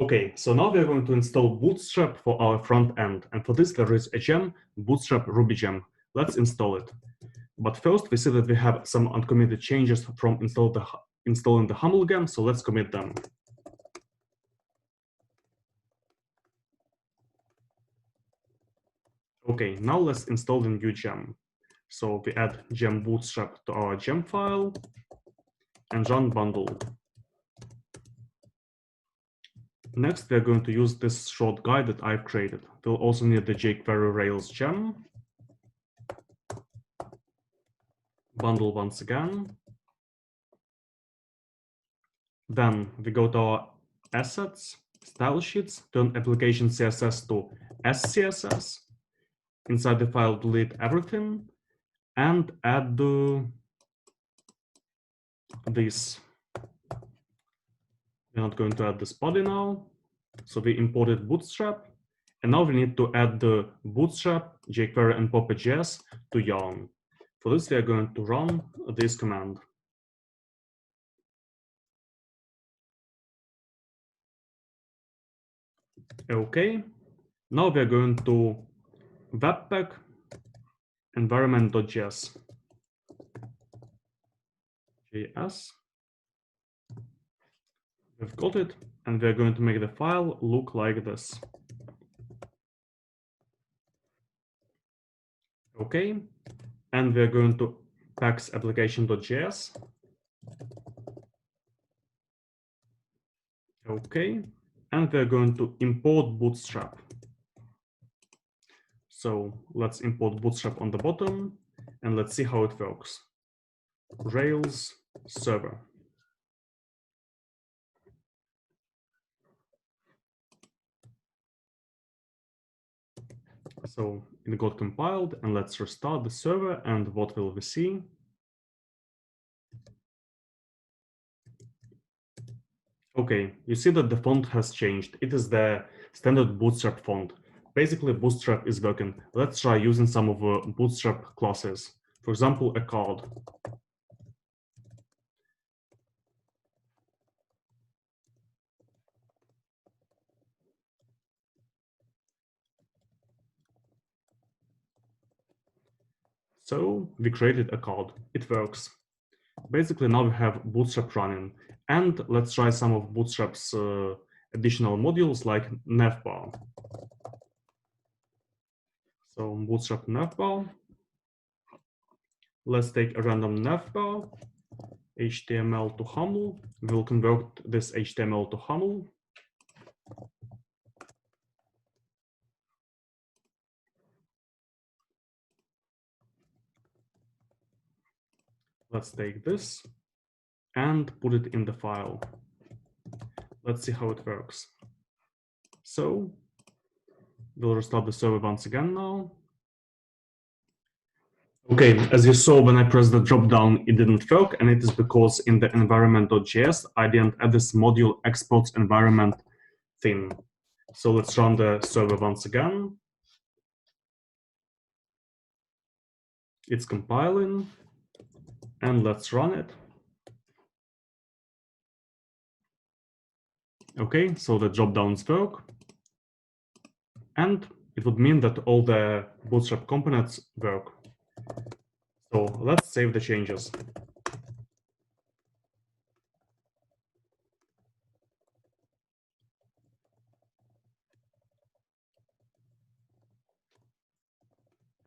Okay, so now we're going to install Bootstrap for our front end. And for this, there is a gem, Bootstrap Ruby gem. Let's install it. But first, we see that we have some uncommitted changes from installing the HAML gem, so let's commit them. Okay, now let's install the new gem. So we add gem bootstrap to our gem file and run bundle. Next, we're going to use this short guide that I've created. We'll also need the jQuery Rails gem. Bundle once again. Then we go to our assets, style sheets, turn application CSS to SCSS. Inside the file, delete everything and add this. We're not going to add this body now. So we imported Bootstrap. And now we need to add the Bootstrap, jQuery, and Puppet.js to Yarn. For this, we are going to run this command. Okay, now we are going to webpack environment.js. We've got it, and we're going to make the file look like this. Okay, and we're going to pax application.js. Okay, and we're going to import Bootstrap. So let's import Bootstrap on the bottom, and let's see how it works. Rails server. So it got compiled, and let's restart the server, and what will we see? Okay, you see that the font has changed. It is the standard Bootstrap font. Basically, Bootstrap is working. Let's try using some of the Bootstrap classes. For example, a card. So we created a card. It works. Basically, now we have Bootstrap running. And let's try some of Bootstrap's additional modules like navbar. So Bootstrap navbar. Let's take a random navbar, HTML to HAML. We'll convert this HTML to HAML. Let's take this and put it in the file. Let's see how it works. So we'll restart the server once again now. Okay, as you saw, when I pressed the drop-down, it didn't work, and it is because in the environment.js, I didn't add this module exports environment thing. So let's run the server once again. It's compiling, and let's run it. Okay, so the drop-downs work, and it would mean that all the Bootstrap components work. So let's save the changes.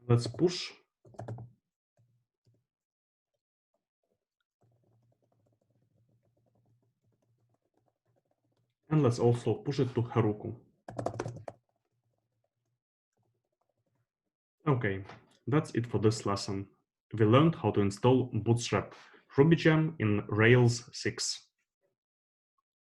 Let's push. And let's also push it to Heroku. Okay, that's it for this lesson. We learned how to install Bootstrap Ruby gem in Rails 6.